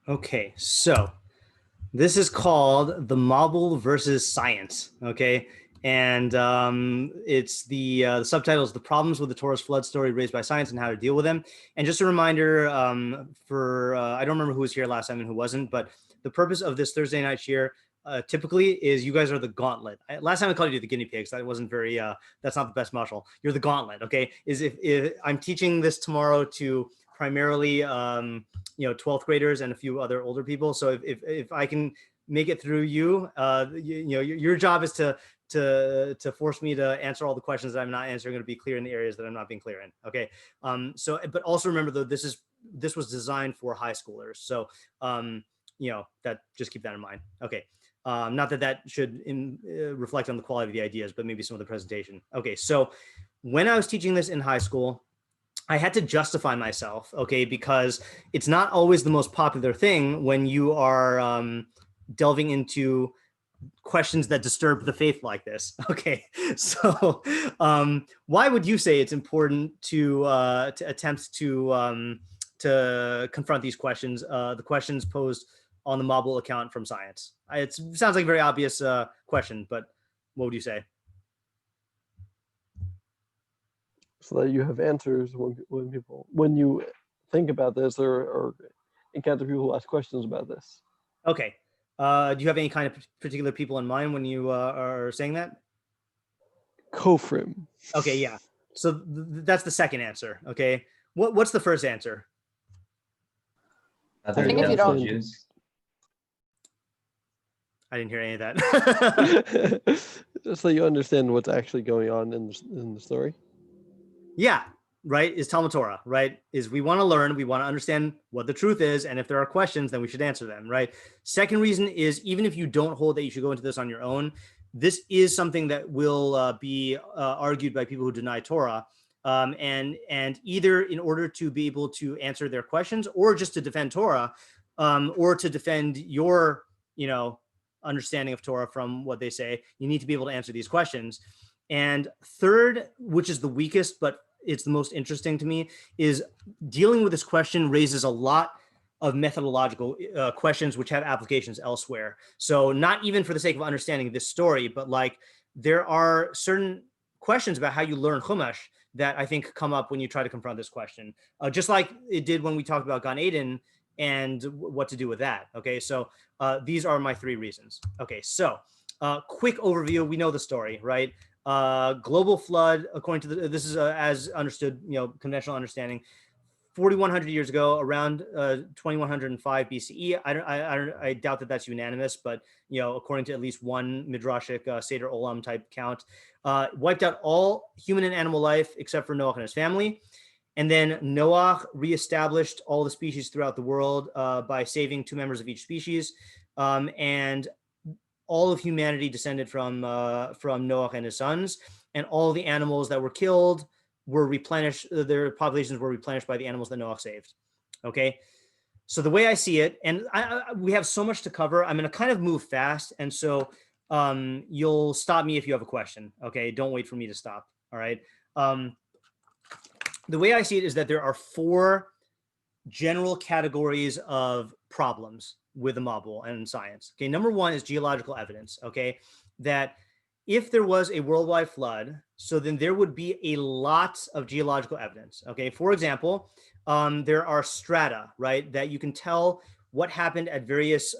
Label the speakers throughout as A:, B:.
A: Okay, so this is called the Mabul versus Science. Okay, and it's the subtitle is "The Problems with the Torah's Flood Story Raised by Science and How to Deal with Them." And just a reminder for I don't remember who was here last time and who wasn't, but the purpose of this Thursday night shiur typically is you guys are the gauntlet. Last time I called you the guinea pigs, that wasn't very. That's not the best muscle. You're the gauntlet. Okay, is if I'm teaching this tomorrow to primarily 12th graders and a few other older people. So if I can make it through you, your job is to force me to answer all the questions that I'm not answering, and to be clear in the areas that I'm not being clear in. Okay. But also remember though, this was designed for high schoolers. So, that just keep that in mind. Okay. Not that should reflect on the quality of the ideas, but maybe some of the presentation. Okay. So when I was teaching this in high school, I had to justify myself, okay, because it's not always the most popular thing when you are delving into questions that disturb the faith like this. Okay, so why would you say it's important to attempt to confront these questions, the questions posed on the Mabul account from Science? It sounds like a very obvious question, but what would you say?
B: So that you have answers when you think about this or encounter people who ask questions about this.
A: Okay. Do you have any kind of particular people in mind when you are saying that?
B: Kofrim.
A: Okay, yeah. So that's the second answer. Okay. What's the first answer?
C: I think if you don't. Jews.
A: I didn't hear any of that.
B: Just so you understand what's actually going on in the story.
A: Yeah, right, is Talmud Torah, right? Is we want to learn, we want to understand what the truth is, and if there are questions, then we should answer them, right? Second reason is, even if you don't hold that you should go into this on your own, this is something that will be argued by people who deny Torah, and either in order to be able to answer their questions, or just to defend Torah, or to defend your, understanding of Torah from what they say, you need to be able to answer these questions. And third, which is the weakest, but it's the most interesting to me, is dealing with this question raises a lot of methodological questions which have applications elsewhere. So not even for the sake of understanding this story, but like there are certain questions about how you learn Chumash that I think come up when you try to confront this question, just like it did when we talked about Gan Eden and what to do with that. Okay, so these are my three reasons. Okay, so quick overview. We know the story, right? Global flood, according to this is as understood, conventional understanding, 4,100 years ago, around 2105 BCE. I doubt that that's unanimous, but according to at least one midrashic Seder Olam type count, wiped out all human and animal life except for Noach and his family. And then Noach reestablished all the species throughout the world by saving 2 members of each species, and all of humanity descended from Noach and his sons, and all the animals that were killed were replenished. Their populations were replenished by the animals that Noach saved. Okay, so the way I see it, and we have so much to cover, I'm going to kind of move fast, and so you'll stop me if you have a question. Okay, don't wait for me to stop. All right. The way I see it is that there are 4 general categories of problems with the Mabul and Science. Okay, number 1 is geological evidence. Okay, that if there was a worldwide flood, so then there would be a lot of geological evidence. Okay, for example, there are strata, right, that you can tell what happened at various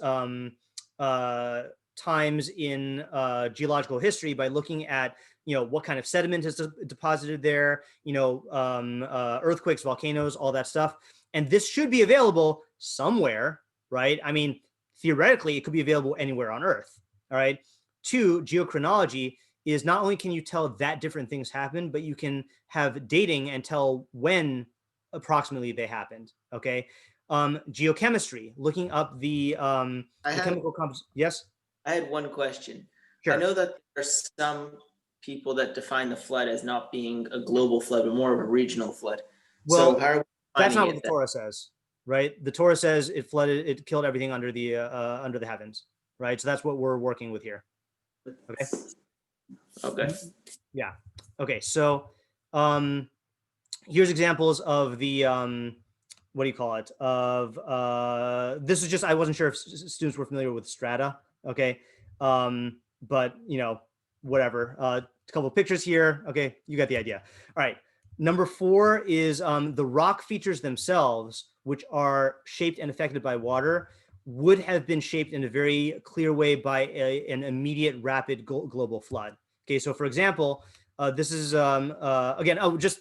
A: times in geological history by looking at what kind of sediment is deposited there, earthquakes, volcanoes, all that stuff. And this should be available somewhere, right? I mean, theoretically, it could be available anywhere on Earth, all right? 2, geochronology is not only can you tell that different things happen, but you can have dating and tell when approximately they happened, okay? Geochemistry, looking up the chemical composition. Yes?
D: I had one question.
A: Sure.
D: I know that there are some people that define the flood as not being a global flood, but more of a regional flood.
A: Well,
D: so how are we
A: that's not what the Torah says, right? The Torah says it flooded, it killed everything under the heavens, right? So that's what we're working with here. Okay.
D: Okay.
A: Yeah. Okay. So here's examples of the what do you call it? This is just, I wasn't sure if students were familiar with strata. Okay. But whatever. A couple of pictures here. Okay, you got the idea. All right. Number 4 is the rock features themselves, which are shaped and affected by water, would have been shaped in a very clear way by an immediate rapid global flood. Okay, so for example, this is, again, just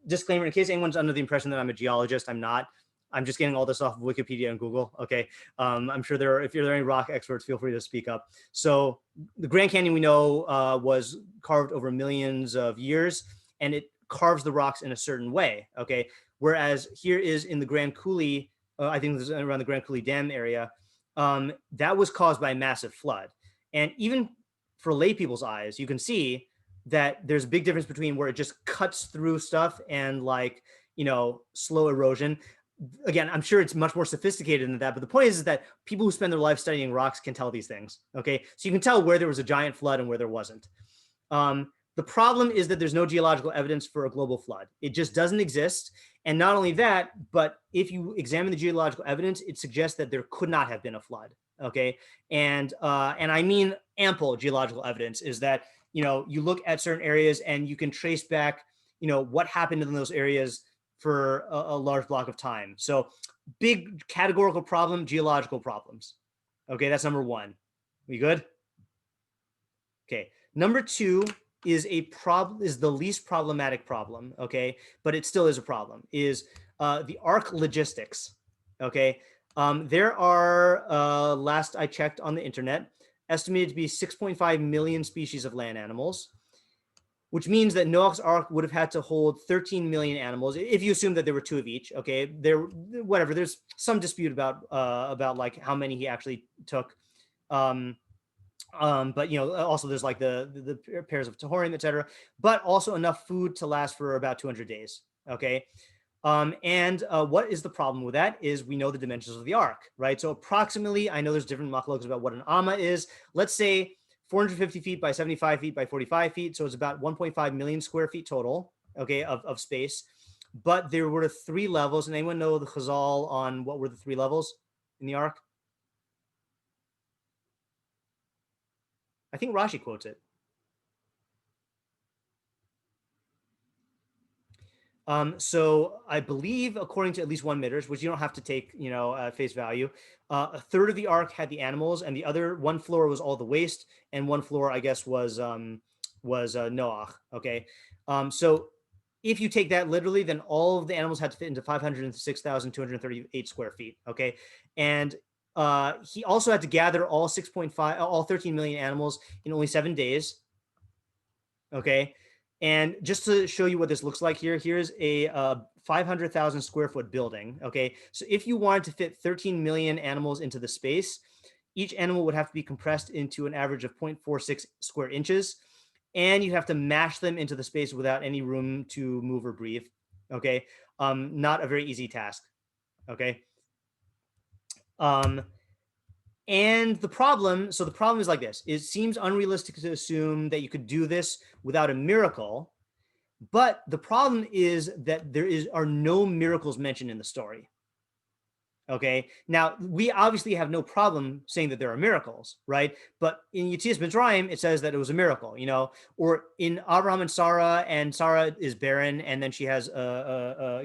A: disclaimer in case anyone's under the impression that I'm a geologist, I'm not. I'm just getting all this off of Wikipedia and Google. Okay, I'm sure if there are any rock experts, feel free to speak up. So the Grand Canyon we know was carved over millions of years, and it carves the rocks in a certain way. Okay, whereas here is in the Grand Coulee, I think this is around the Grand Coulee Dam area, that was caused by a massive flood. And even for lay people's eyes, you can see that there's a big difference between where it just cuts through stuff and slow erosion. Again, I'm sure it's much more sophisticated than that, but the point is that people who spend their life studying rocks can tell these things. Okay, so you can tell where there was a giant flood and where there wasn't. The problem is that there's no geological evidence for a global flood. It just doesn't exist. And not only that, but if you examine the geological evidence, it suggests that there could not have been a flood. Okay, and I mean ample geological evidence is that you look at certain areas and you can trace back what happened in those areas for a large block of time. So big categorical problem, geological problems. Okay, that's number 1. We good? Okay, number 2 is the least problematic problem, okay, but it still is a problem, is the Ark Logistics. Okay, there are, last I checked on the internet, estimated to be 6.5 million species of land animals, which means that Noah's Ark would have had to hold 13 million animals if you assume that there were 2 of each. Okay, there's some dispute about like how many he actually took. But also there's like the pairs of Tahorim, etc., but also enough food to last for about 200 days. Okay, and what is the problem with that is we know the dimensions of the ark, right? So approximately, I know there's different machlokas about what an amma is. Let's say 450 feet by 75 feet by 45 feet, so it's about 1.5 million square feet total. Okay, of space, but there were 3 levels. And anyone know the Chazal on what were the 3 levels in the ark? I think Rashi quotes it. So I believe, according to at least one midrash, which you don't have to take, face value, a third of the ark had the animals, and the other 1 floor was all the waste, and 1 floor, I guess, was Noach. Okay, so if you take that literally, then all of the animals had to fit into 506,238 square feet. Okay, and he also had to gather all 13 million animals in only 7 days. Okay, and just to show you what this looks like here's a 500,000 square foot building. Okay, so if you wanted to fit 13 million animals into the space, each animal would have to be compressed into an average of 0.46 square inches, and you have to mash them into the space without any room to move or breathe. Okay, not a very easy task. Okay. And the problem is like this. It seems unrealistic to assume that you could do this without a miracle, but the problem is that there are no miracles mentioned in the story. Okay, now we obviously have no problem saying that there are miracles, right? But in Yetzias Mitzrayim, it says that it was a miracle, or in Abraham and Sarah is barren, and then she has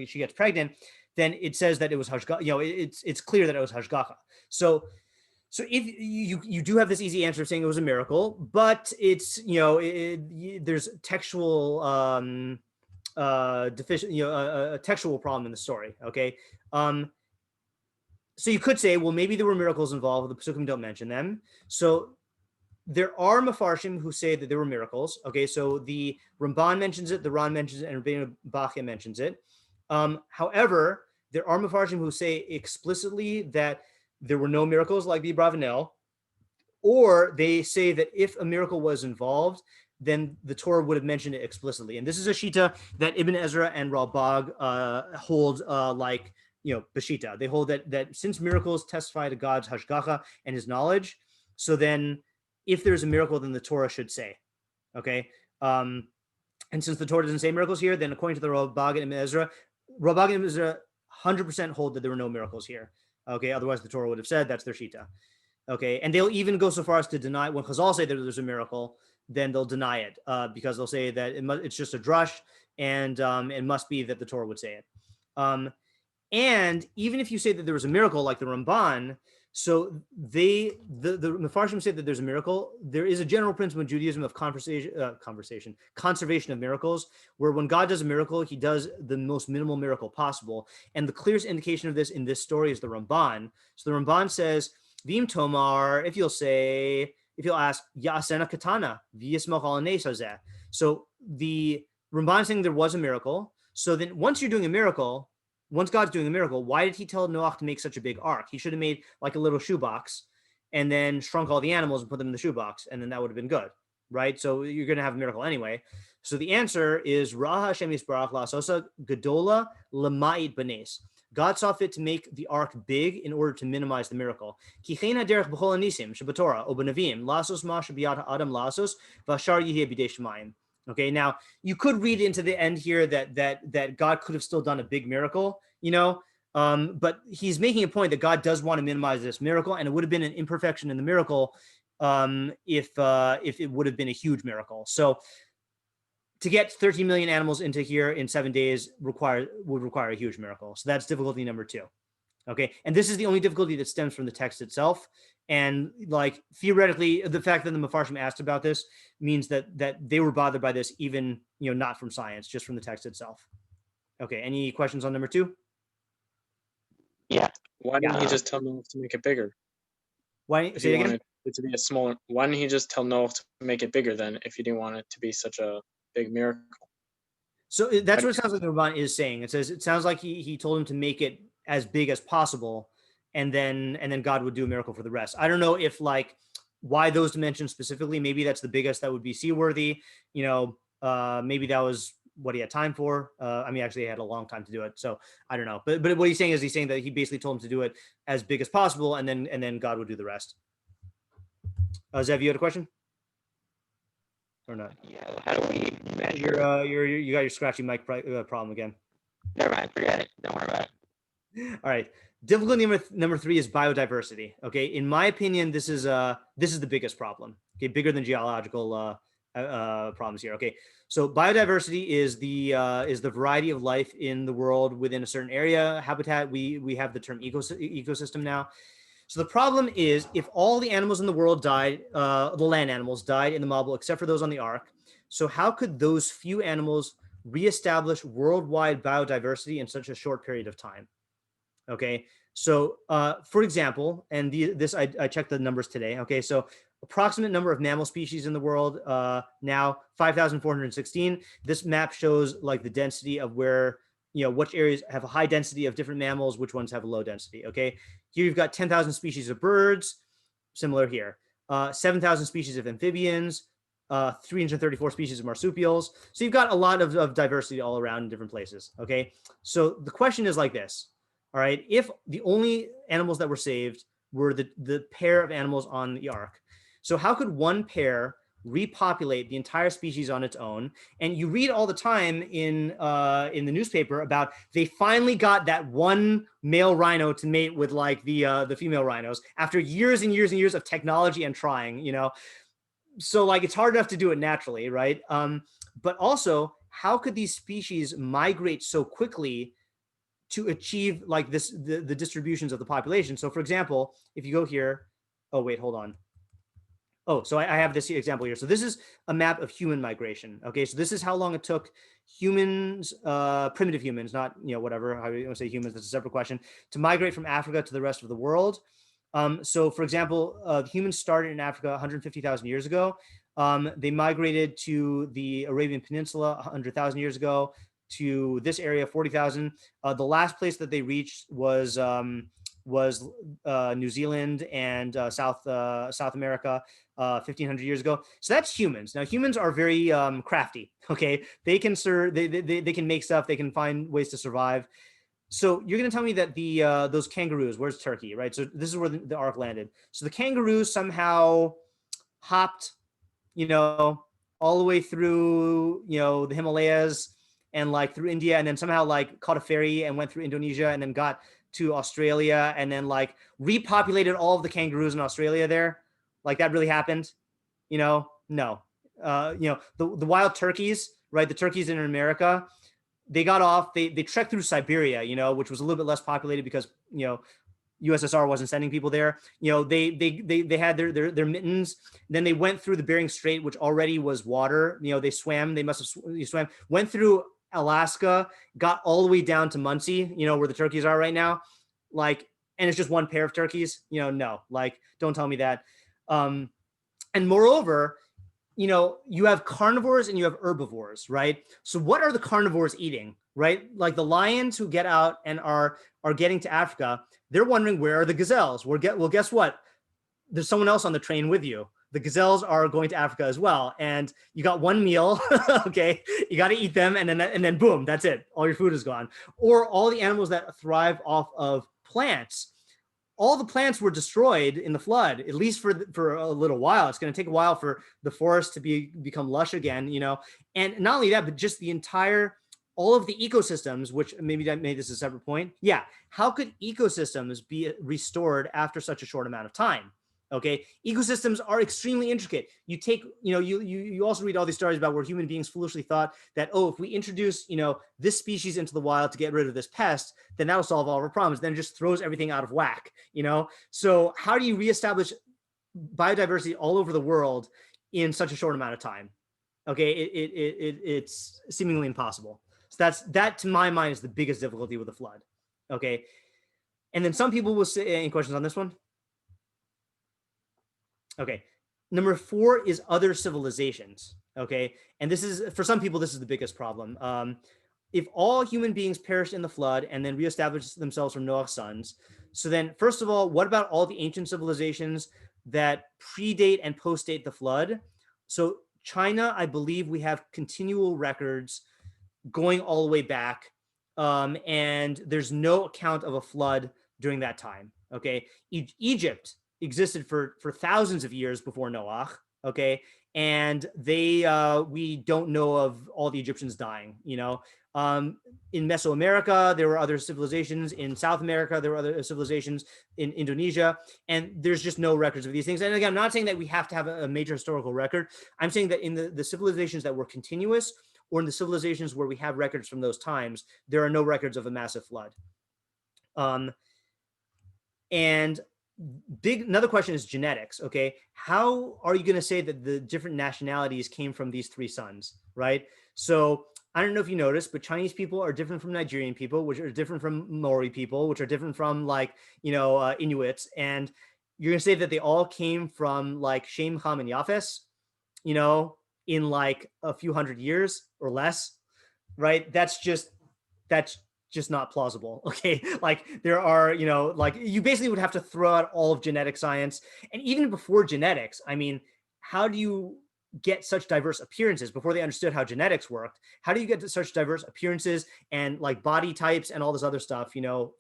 A: she gets pregnant. Then it says that it was hashgacha. It's clear that it was hashgacha. So if you do have this easy answer of saying it was a miracle, but it's there's textual deficient, a textual problem in the story. Okay. So you could say, well, maybe there were miracles involved. The Pesukim don't mention them. So there are Mefarshim who say that there were miracles. Okay, so the Ramban mentions it, the Ran mentions it, and Rabbeinu Bachya mentions it. However, there are Mefarshim who say explicitly that there were no miracles like the Abravanel, or they say that if a miracle was involved, then the Torah would have mentioned it explicitly. And this is a shita that Ibn Ezra and Ralbag hold Bashita. They hold that since miracles testify to God's hashgacha and his knowledge, so then if there's a miracle, then the Torah should say. Okay. And since the Torah doesn't say miracles here, then according to the Ralbag and Ibn Ezra, Ralbag and Ibn Ezra 100% hold that there were no miracles here. Okay, otherwise the Torah would have said that's their shita. Okay, and they'll even go so far as to deny when Chazal say that there's a miracle, then they'll deny it because they'll say that it's just a drush, and it must be that the Torah would say it. And even if you say that there was a miracle, like the Ramban, so the Mefarshim say that there's a miracle. There is a general principle in Judaism of conservation of miracles, where when God does a miracle, he does the most minimal miracle possible. And the clearest indication of this in this story is the Ramban. So the Ramban says, Vim Tomar, if you'll ask, Yasena Katana, V'yismach al Nesazeh. So the Ramban saying there was a miracle. So then once you're doing a miracle, once God's doing a miracle, why did he tell Noach to make such a big ark? He should have made like a little shoebox and then shrunk all the animals and put them in the shoebox, and then that would have been good, right? So you're going to have a miracle anyway. So the answer is Ra Hashem Yisbarach La'asosa Gedola Lama'it Banes. God saw fit to make the ark big in order to minimize the miracle. Kichein haderech b'chol anisim shebatorah o b'navim lasos ma shebiyad adam lasos v'ashar yiheh b'dei shemayim. Okay, now you could read into the end here that God could have still done a big miracle, but he's making a point that God does want to minimize this miracle, and it would have been an imperfection in the miracle if it would have been a huge miracle. So to get 13 million animals into here in 7 days would require a huge miracle. So that's difficulty number 2. Okay, and this is the only difficulty that stems from the text itself. And like theoretically, the fact that the Mefarshim asked about this means that they were bothered by this, even not from science, just from the text itself. Okay, any questions on number 2?
E: Yeah.
F: Why didn't he just tell Noach to make it bigger?
A: Why
F: If
A: say
F: he
A: it again?
F: wanted it to be a smaller, why didn't he just tell Noach to make it bigger then if he didn't want it to be such a big miracle?
A: So that's what it sounds like the Ramban is saying. It sounds like he told him to make it as big as possible, and then God would do a miracle for the rest. I don't know if like why those dimensions specifically. Maybe that's the biggest that would be seaworthy. Maybe that was what he had time for. Actually, he had a long time to do it, so I don't know. But what he's saying that he basically told him to do it as big as possible, and then God would do the rest. Zev, you had a question? Or not?
E: Yeah. How do we measure?
A: You got your scratchy mic problem again.
E: Never mind. Forget it. Don't worry about it.
A: All right. Difficulty number 3 is biodiversity. Okay. In my opinion, this is the biggest problem. Okay. Bigger than geological problems here. Okay. So biodiversity is the variety of life in the world within a certain area, habitat. We have the term ecosystem now. So the problem is if all the animals in the world died, the land animals died in the Mabul, except for those on the Ark. So how could those few animals reestablish worldwide biodiversity in such a short period of time? Okay. So for example, and this I checked the numbers today. Okay. So approximate number of mammal species in the world now 5,416. This map shows like the density of where, which areas have a high density of different mammals, which ones have a low density. Okay. Here you've got 10,000 species of birds, similar here. 7,000 species of amphibians, 334 species of marsupials. So you've got a lot of diversity all around in different places. Okay. So the question is like this. All right. If the only animals that were saved were the pair of animals on the Ark, so how could one pair repopulate the entire species on its own? And you read all the time in the newspaper about they finally got that one male rhino to mate with like the female rhinos after years and years and years of technology and trying. So like it's hard enough to do it naturally, right? But also, how could these species migrate so quickly to achieve like the distributions of the population? So for example, if you go here, oh wait, hold on. Oh, so I have this example here. So this is a map of human migration. Okay, so this is how long it took humans, primitive humans, not whatever, how you want to say humans, that's a separate question, to migrate from Africa to the rest of the world. So for example, humans started in Africa 150,000 years ago. They migrated to the Arabian Peninsula 100,000 years ago, to this area 40,000. The last place that they reached was New Zealand and South America 1,500 years ago. So that's humans. Now humans are very crafty. Okay, they can they can make stuff. They can find ways to survive. So you're going to tell me that those kangaroos, where's Turkey, right? So this is where the Ark landed. So the kangaroos somehow hopped, all the way through, the Himalayas, and like through India, and then somehow like caught a ferry and went through Indonesia, and then got to Australia, and then like repopulated all of the kangaroos in Australia there. Like that really happened? No. The wild turkeys, right? The turkeys in America, they got off, they trekked through Siberia, which was a little bit less populated because, USSR wasn't sending people there. They had their mittens. Then they went through the Bering Strait, which already was water. They swam. They must have swam. Went through Alaska, got all the way down to Muncie. Where the turkeys are right now. Like, and it's just one pair of turkeys. No, like, don't tell me that. And moreover, you have carnivores and you have herbivores, right? So what are the carnivores eating, right? Like the lions who get out and are getting to Africa, they're wondering, where are the gazelles? Well, guess what? There's someone else on the train with you. The gazelles are going to Africa as well. And you got one meal, okay? You got to eat them, and then boom, that's it. All your food is gone. Or all the animals that thrive off of plants, all the plants were destroyed in the flood, at least for a little while. It's going to take a while for the forest to become lush again, and not only that, but just all of the ecosystems, which maybe I made this a separate point. Yeah. How could ecosystems be restored after such a short amount of time? Okay. Ecosystems are extremely intricate. You take, you also read all these stories about where human beings foolishly thought that, if we introduce, this species into the wild to get rid of this pest, then that'll solve all of our problems. Then it just throws everything out of whack, So how do you reestablish biodiversity all over the world in such a short amount of time? Okay. It's seemingly impossible. So that to my mind is the biggest difficulty with the flood. Okay. And then some people will say, any questions on this one? Okay. Number 4 is other civilizations. Okay. And this is, for some people, this is the biggest problem. If all human beings perished in the flood and then reestablished themselves from Noah's sons, so then first of all, what about all the ancient civilizations that predate and postdate the flood? So China, I believe we have continual records going all the way back. And there's no account of a flood during that time. Okay. Egypt existed for thousands of years before Noach. Okay. And we don't know of all the Egyptians dying, in Mesoamerica, there were other civilizations. In South America, there were other civilizations. In Indonesia, and there's just no records of these things. And again, I'm not saying that we have to have a major historical record. I'm saying that in the civilizations that were continuous, or in the civilizations where we have records from those times, there are no records of a massive flood. And another question is genetics. Okay, how are you going to say that the different nationalities came from these 3 sons, right? So I don't know if you noticed, but Chinese people are different from Nigerian people, which are different from Maori people, which are different from Inuits. And you're going to say that they all came from like Shem, Ham, and Japheth, in like a few hundred years or less, right? That's just not plausible. Okay. Like there are, like you basically would have to throw out all of genetic science. And even before genetics, I mean, how do you get such diverse appearances before they understood how genetics worked? How do you get to such diverse appearances and like body types and all this other stuff,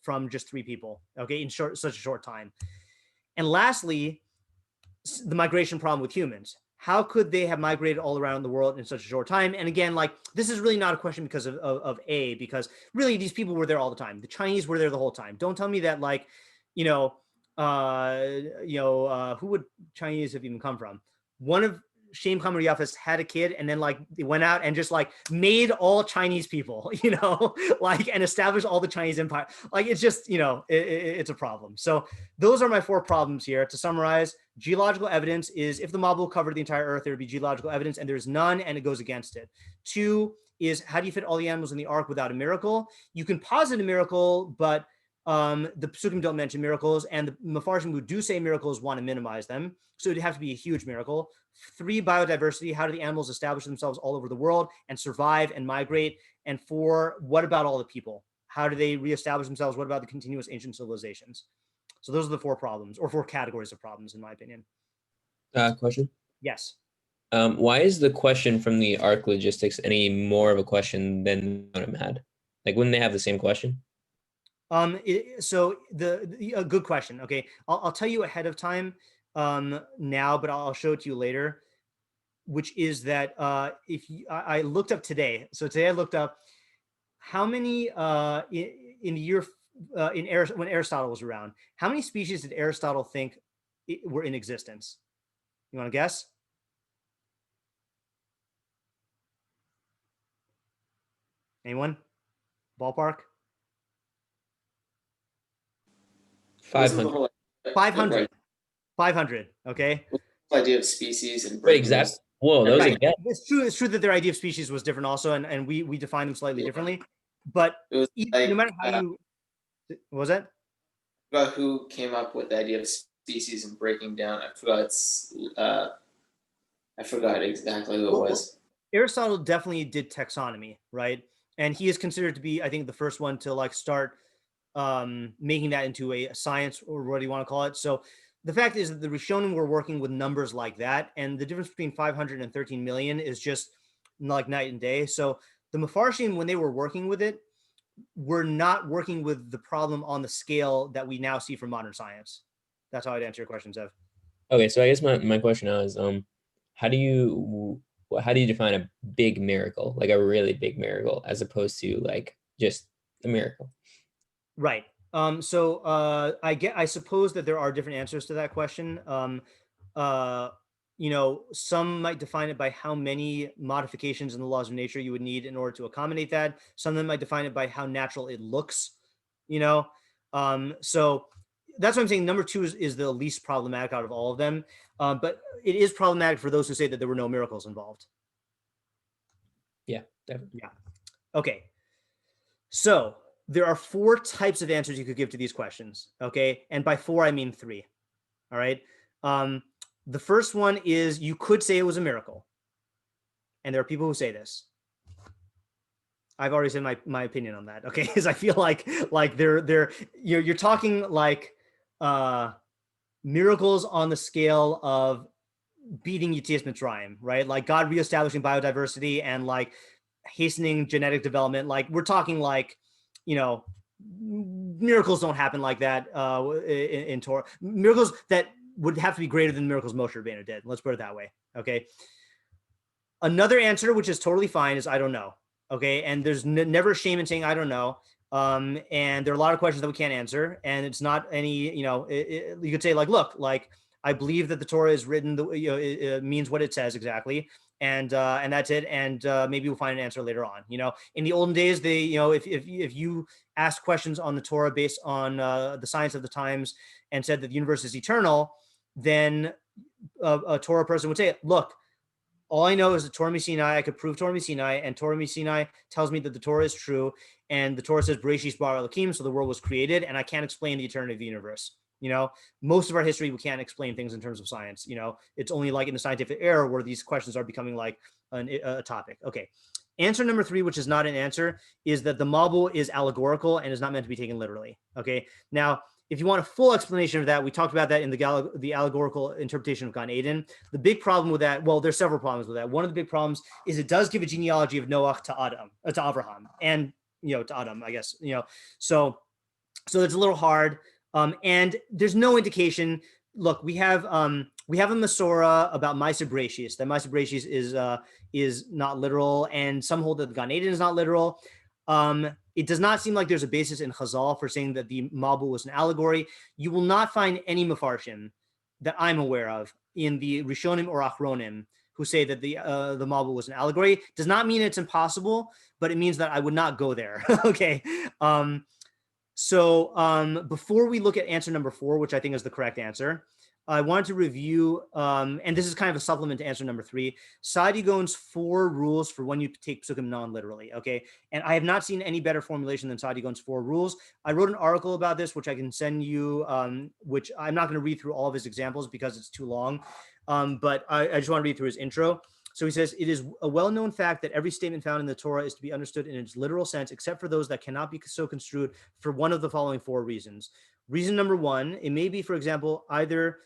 A: from just 3 people, okay, in such a short time? And lastly, the migration problem with humans. How could they have migrated all around the world in such a short time? And again, like this is really not a question because of because really these people were there all the time. The Chinese were there the whole time. Don't tell me that like, who would Chinese have even come from? One of Shem, Ham, and Japheth had a kid, and then like they went out and just like made all Chinese people, like, and established all the Chinese empire. Like it's just, it's a problem. So those are my 4 problems here. To summarize, geological evidence is if the Mabul covered the entire earth, there would be geological evidence, and there's none, and it goes against it. 2 is how do you fit all the animals in the ark without a miracle? You can posit a miracle, but the Psukim don't mention miracles, and the Mefarshim who do say miracles want to minimize them. So it'd have to be a huge miracle. 3, biodiversity. How do the animals establish themselves all over the world and survive and migrate? And 4, what about all the people? How do they reestablish themselves? What about the continuous ancient civilizations? So those are the 4 problems, or 4 categories of problems, in my opinion.
G: Question?
A: Yes.
G: Why is the question from the Ark Logistics any more of a question than Adam had? Like, wouldn't they have the same question?
A: So a good question. Okay, I'll tell you ahead of time now, but I'll show it to you later. Which is that I looked up today. So today I looked up how many in the year when Aristotle was around, how many species did Aristotle think were in existence? You want to guess? Anyone? Ballpark?
D: What's the
G: 500.
D: whole
A: 500.
D: right,
A: 500. Okay.
D: idea of species and
G: Right,
D: breaking
G: exactly.
D: those-
G: Whoa, that was a
A: Right.
G: guess.
A: It's true. It's true that their idea of species was different also, and we define them slightly
D: Yeah.
A: differently. But
D: It was like,
A: no matter how you, what was that?
D: about who came up with the idea of species and breaking down. I forgot. I forgot exactly who it was.
A: Aristotle definitely did taxonomy, right? And he is considered to be, I think, the first one to like start making that into a science, or what do you want to call it? So the fact is that the Rishonim were working with numbers like that, and the difference between 500 and 13 million is just like night and day. So the Mefarshim, when they were working with it, were not working with the problem on the scale that we now see from modern science. That's how I'd answer your question, Zev.
G: Okay, so I guess my question now is how do you define a big miracle, like a really big miracle, as opposed to like just a miracle?
A: Right. So I suppose that there are different answers to that question. Some might define it by how many modifications in the laws of nature you would need in order to accommodate that. Some of them might define it by how natural it looks, So that's what I'm saying. Number 2 is the least problematic out of all of them. But it is problematic for those who say that there were no miracles involved.
G: Yeah, definitely.
A: Yeah. Okay. So there are 4 types of answers you could give to these questions. Okay. And by 4, I mean 3. All right. The first one is you could say it was a miracle. And there are people who say this. I've already said my opinion on that. Okay. Because I feel like you're talking like miracles on the scale of beating Yetzias Mitzrayim, right? Like God reestablishing biodiversity and like hastening genetic development. Like we're talking like, miracles don't happen like that in Torah. Miracles that would have to be greater than miracles Moshe Rabbeinu did. Let's put it that way. Okay. Another answer, which is totally fine, is I don't know. Okay. And there's never shame in saying I don't know. And there are a lot of questions that we can't answer. And it's not any, you could say like, look, like I believe that the Torah is written, it means what it says exactly. And that's it. And maybe we'll find an answer later on. In the olden days, if you ask questions on the Torah based on the science of the times and said that the universe is eternal, then a Torah person would say, look, all I know is that Torah Sinai, I could prove Torah Sinai, and Torah Sinai tells me that the Torah is true, and the Torah says Bereshis bara Elokim, so the world was created, and I can't explain the eternity of the universe. Most of our history, we can't explain things in terms of science. It's only like in the scientific era where these questions are becoming like a topic. Okay. Answer number 3, which is not an answer, is that the Mabul is allegorical and is not meant to be taken literally. Okay. Now, if you want a full explanation of that, we talked about that in the allegorical interpretation of Gan Eden. The big problem with that, well, there's several problems with that. One of the big problems is it does give a genealogy of Noach to Adam, to Abraham, and to Adam, I guess. So it's a little hard. And there's no indication. Look, we have a Masorah about Ma'aseh Bereshis. That Ma'aseh Bereshis is not literal, and some hold that the Gan Eden is not literal. It does not seem like there's a basis in Chazal for saying that the Mabul was an allegory. You will not find any Mefarshim that I'm aware of in the Rishonim or Achronim who say that the Mabul was an allegory. Does not mean it's impossible, but it means that I would not go there. Okay. So before we look at answer number 4, which I think is the correct answer, I wanted to review, and this is kind of a supplement to answer number 3, Saadi Gaon's 4 rules for when you take psukim non-literally, okay? And I have not seen any better formulation than Saadi Gaon's 4 rules. I wrote an article about this, which I can send you, which I'm not going to read through all of his examples because it's too long, but I just want to read through his intro. So he says, it is a well-known fact that every statement found in the Torah is to be understood in its literal sense, except for those that cannot be so construed for one of the following 4 reasons. Reason number 1, it may be, for example, either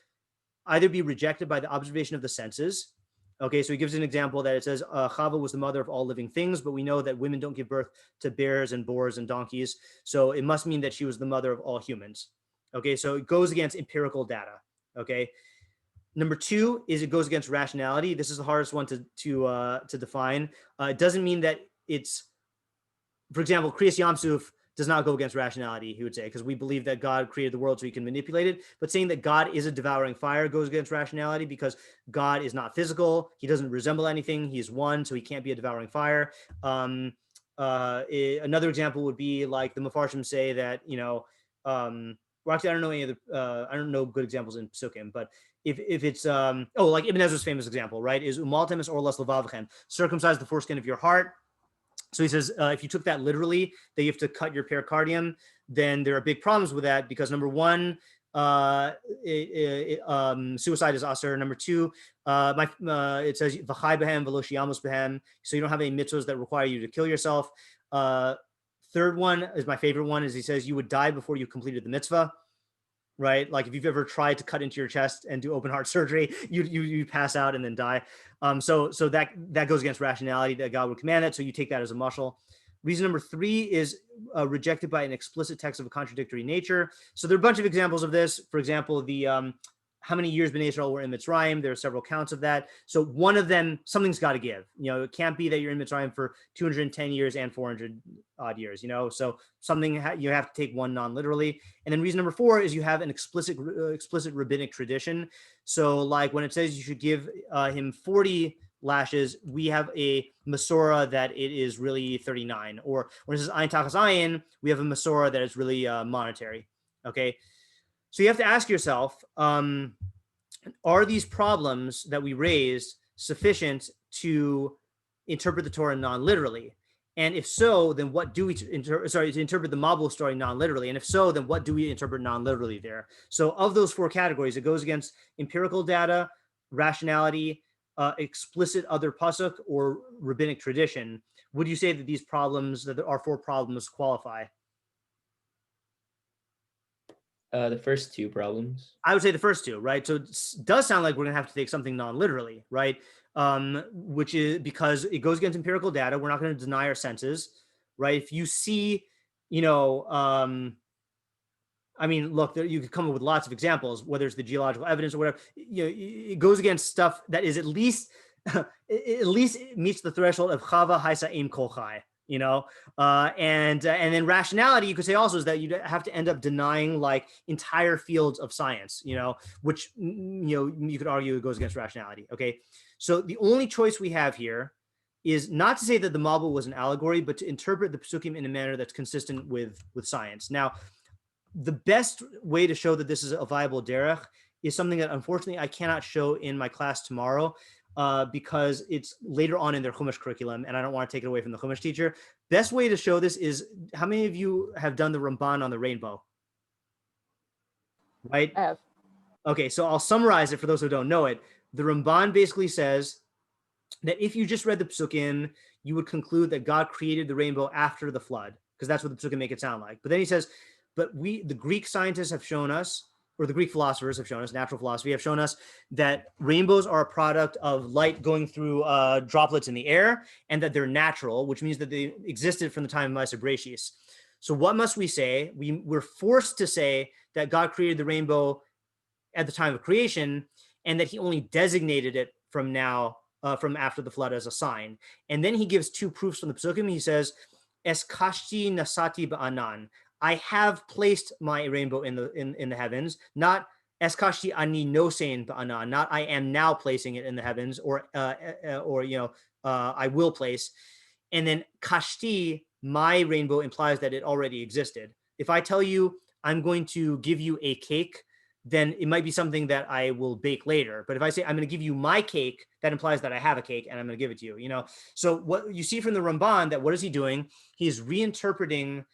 A: be rejected by the observation of the senses. Okay, so he gives an example that it says Chava was the mother of all living things, but we know that women don't give birth to bears and boars and donkeys. So it must mean that she was the mother of all humans. Okay, so it goes against empirical data. Okay. Number 2 is it goes against rationality. This is the hardest one to define. It doesn't mean that it's for example, Kriyas Yamsuf does not go against rationality, he would say, because we believe that God created the world so he can manipulate it. But saying that God is a devouring fire goes against rationality because God is not physical. He doesn't resemble anything. He's one, so he can't be a devouring fire. Another example would be like the Mefarshim say that, well, actually, I don't know any of the, I don't know good examples in Psukim, but if it's, like Ibn Ezra's famous example, right, is umaltemis or less levavchem, circumcise the foreskin of your heart. So he says, if you took that literally, that you have to cut your pericardium, then there are big problems with that because number one, suicide is asur. Number two, it says v'chai behem v'lo shiamos behem, so you don't have any mitzvahs that require you to kill yourself. Third one is my favorite one, is he says you would die before you completed the mitzvah. Right, like if you've ever tried to cut into your chest and do open heart surgery, you pass out and then die. So that goes against rationality that God would command that. So you take that as a mushal. Reason number three is rejected by an explicit text of a contradictory nature. So there are a bunch of examples of this. For example, the how many years Bnei Israel were in Mitzrayim. There are several counts of that. So one of them, something's got to give. It can't be that you're in Mitzrayim for 210 years and 400 odd years. So something you have to take one non-literally. And then reason number four is you have an explicit rabbinic tradition. So like when it says you should give him 40 lashes, we have a Masorah that it is really 39. Or when it says Ayin Tachas Ayin, we have a Masorah that is really monetary. Okay. So you have to ask yourself, are these problems that we raised sufficient to interpret the Torah non-literally? And if so, then what do we to interpret the Mabul story non-literally? And if so, then what do we interpret non-literally there? So of those four categories, it goes against empirical data, rationality, explicit other pasuk, or rabbinic tradition. Would you say that these problems, that there are four problems, qualify?
G: The first two problems.
A: I would say the first two, right? So it does sound like we're going to have to take something non-literally, right? Which is because it goes against empirical data. We're not going to deny our senses, right? If you see, look, you could come up with lots of examples, whether it's the geological evidence or whatever. It goes against stuff that is at least it meets the threshold of chava haisa im kol chai. And then rationality, you could say also, is that you have to end up denying like entire fields of science, which, you could argue it goes against rationality. Okay. So the only choice we have here is not to say that the Mabul was an allegory, but to interpret the Psukim in a manner that's consistent with science. Now, the best way to show that this is a viable derech is something that unfortunately I cannot show in my class tomorrow, because it's later on in their Chumash curriculum, and I don't want to take it away from the Chumash teacher. Best way to show this is, how many of you have done the Ramban on the rainbow? Right?
H: I have.
A: Okay, so I'll summarize it for those who don't know it. The Ramban basically says that if you just read the Psukim, you would conclude that God created the rainbow after the flood, because that's what the Psukim make it sound like. But then he says, but the Greek scientists have shown us, or the Greek philosophers have shown us, natural philosophy have shown us, that rainbows are a product of light going through droplets in the air, and that they're natural, which means that they existed from the time of Ma'aser Bereshis. So what must we say? We're forced to say that God created the rainbow at the time of creation, and that he only designated it from after the flood as a sign. And then he gives two proofs from the Psukim. He says, Es kashti nasati ba'anan. I have placed my rainbow in the heavens, not eskashti ani nosein ba'anan, not I am now placing it in the heavens, or I will place. And then kashti, my rainbow, implies that it already existed. If I tell you I'm going to give you a cake, then it might be something that I will bake later. But if I say I'm going to give you my cake, that implies that I have a cake and I'm going to give it to you. So what you see from the Ramban, that what is he doing? He is reinterpreting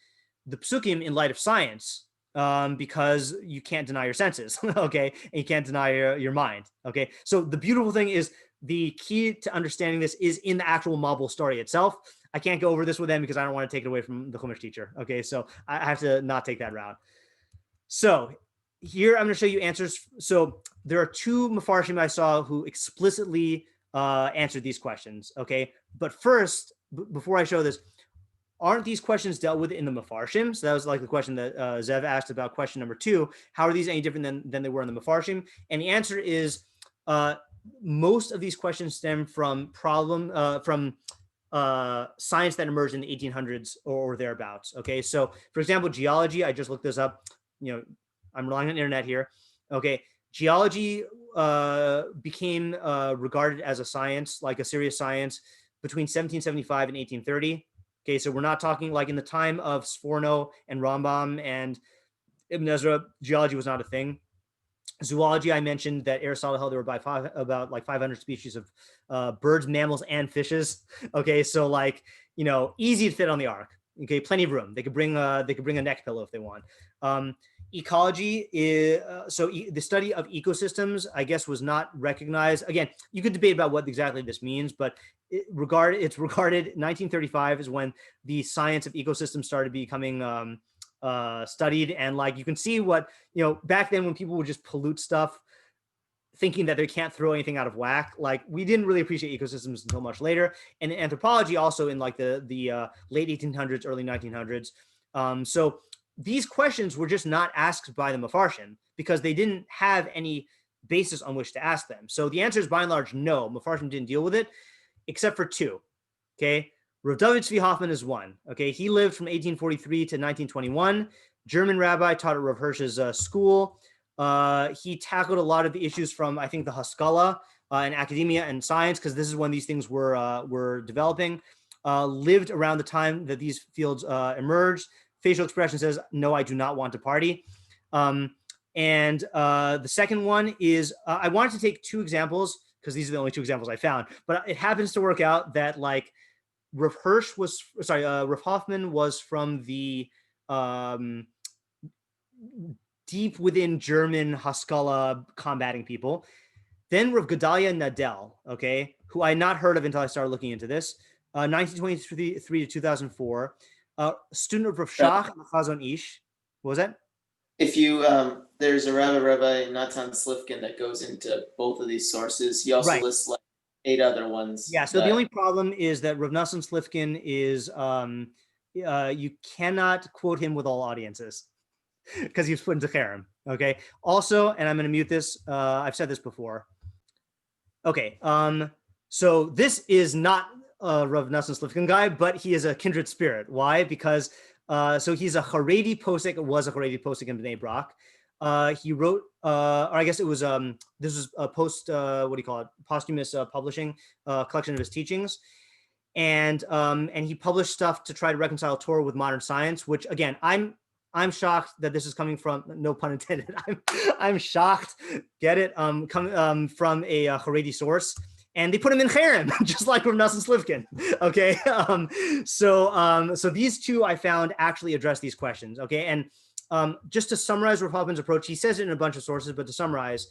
A: the Psukim in light of science, because you can't deny your senses, okay? And you can't deny your mind, okay? So the beautiful thing is, the key to understanding this is in the actual Mabul story itself. I can't go over this with them because I don't want to take it away from the Chumash teacher, okay? So I have to not take that route. So here I'm going to show you answers. So there are two Mefarshim I saw who explicitly answered these questions, okay? But first, before I show this, aren't these questions dealt with in the Mefarshim? So that was like the question that Zev asked about question number 2. How are these any different than they were in the Mefarshim? And the answer is most of these questions stem from science that emerged in the 1800s or thereabouts. Okay, so for example, geology, I just looked this up. I'm relying on the internet here. Okay, geology became regarded as a science, like a serious science, between 1775 and 1830. Okay, so we're not talking like in the time of Sforno and Rambam and Ibn Ezra, geology was not a thing. Zoology, I mentioned that Aristotle held there were about like 500 species of birds, mammals, and fishes. Okay, so like, easy to fit on the Ark. Okay, plenty of room. They could bring a neck pillow if they want. Ecology is the study of ecosystems, I guess, was not recognized. Again, you could debate about what exactly this means, but it's regarded 1935 is when the science of ecosystems started becoming studied. And like you can see what back then when people would just pollute stuff thinking that they can't throw anything out of whack, like we didn't really appreciate ecosystems until much later. And anthropology also in like the late 1800s, early 1900s. So these questions were just not asked by the Mefarshim because they didn't have any basis on which to ask them. So the answer is by and large no. Mefarshim didn't deal with it except for two. Okay, Rav David Tzvi Hoffman is one. Okay, he lived from 1843 to 1921. German rabbi, taught at Rav Hirsch's school. He tackled a lot of the issues from, I think, the Haskalah in academia and science, because this is when these things were developing. Lived around the time that these fields emerged. Facial expression says, "No, I do not want to party." And the second one is, I wanted to take two examples because these are the only two examples I found, but it happens to work out that like Rav Hoffman was from the deep within German Haskalah combating people. Then Rav Gedalia Nadel, okay, who I had not heard of until I started looking into this, 1923 to 2004, student of Rav Shach and Chazon Ish. What was that?
D: If you, there's a Rabbi Natan Slifkin that goes into both of these sources. He also lists like 8 other ones.
A: Yeah, so the only problem is that Rav Natan Slifkin is, you cannot quote him with all audiences because he was put into cherem. Okay. Also, and I'm going to mute this. I've said this before. Okay. So this is not a Rav Natan Slifkin guy, but he is a kindred spirit. Why? Because so he's a Haredi posek. It was a Haredi posek in Bnei Brak. He wrote, or I guess it was, this was a posthumous publishing collection of his teachings. And he published stuff to try to reconcile Torah with modern science, which again, I'm shocked that this is coming from, no pun intended. I'm shocked, get it, from a Haredi source. And they put him in cherem, just like Rav Natan Slifkin. Okay, so these two I found actually address these questions. Okay, and just to summarize Rav Hoffman's approach, he says it in a bunch of sources, but to summarize,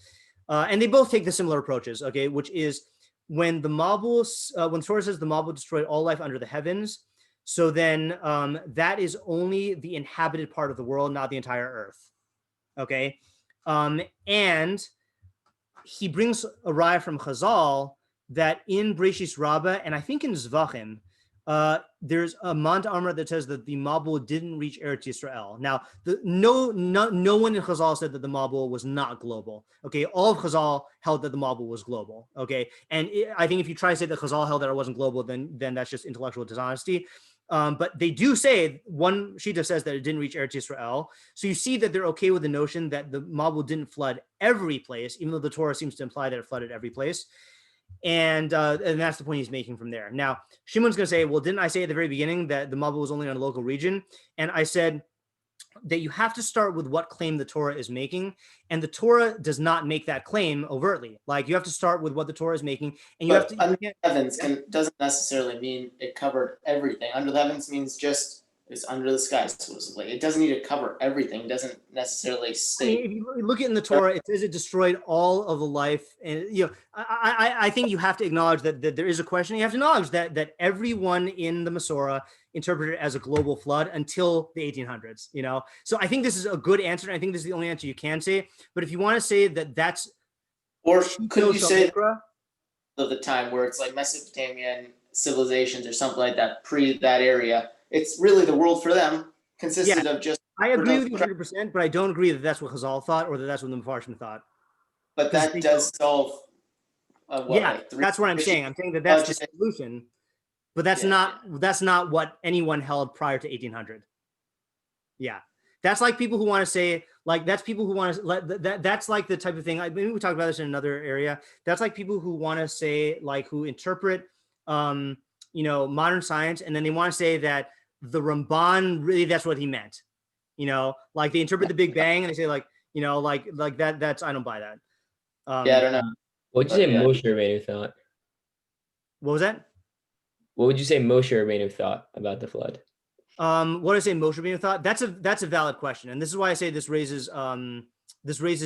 A: and they both take the similar approaches. Okay, which is when the Mabul, when Torah says the Mabul destroyed all life under the heavens, so then that is only the inhabited part of the world, not the entire earth. Okay, and he brings a raya from Chazal that in Breshis Rabbah, and I think in Zvachim, there's a Mount Amr that says that the Mabul didn't reach Eretz Yisrael. Now, no one in Chazal said that the Mabul was not global. Okay, all of Chazal held that the Mabul was global. Okay, and I think if you try to say that Chazal held that it wasn't global, then that's just intellectual dishonesty. But they do say, one Shita says that it didn't reach Eretz Yisrael. So you see that they're okay with the notion that the Mabul didn't flood every place, even though the Torah seems to imply that it flooded every place. And that's the point he's making from there. Now, Shimon's going to say, well, didn't I say at the very beginning that the Mabul was only on a local region? And I said that you have to start with what claim the Torah is making. And the Torah does not make that claim overtly. Like, you have to start with what the Torah is making. And you have to...
D: Under the heavens doesn't necessarily mean it covered everything. Under the heavens means just it's under the sky, supposedly. It doesn't need to cover everything. It doesn't necessarily state.
A: If you look at in the Torah, it says it destroyed all of the life. And I think you have to acknowledge that there is a question. You have to acknowledge that everyone in the Masorah interpreted it as a global flood until the 1800s. So I think this is a good answer. And I think this is the only answer you can say. But if you want to say that that's,
D: or could you say of the time where it's like Mesopotamian civilizations or something like that, pre that area? It's really the world for them consisted of just.
A: I agree with you 100%, but I don't agree that that's what Chazal thought or that that's what the Mefarshim thought.
D: But that does solve.
A: That's what I'm saying. I'm saying that that's the solution. but that's
D: Yeah,
A: not what anyone held prior to 1800. Yeah, that's like people who want to say, like, that's people who want to that's like the type of thing. Maybe we talked about this in another area. That's like people who want to say, like, who interpret modern science, and then they want to say that the Ramban, really, that's what he meant. Like they interpret the Big Bang and they say, like, like that's, I don't buy that.
D: I don't know.
G: What would you say
D: Yeah.
G: Moshe Rabbeinu thought?
A: What was that?
G: What would you say Moshe Rabbeinu thought about the flood?
A: What did I say Moshe Rabbeinu thought? That's a valid question, and this is why I say this raises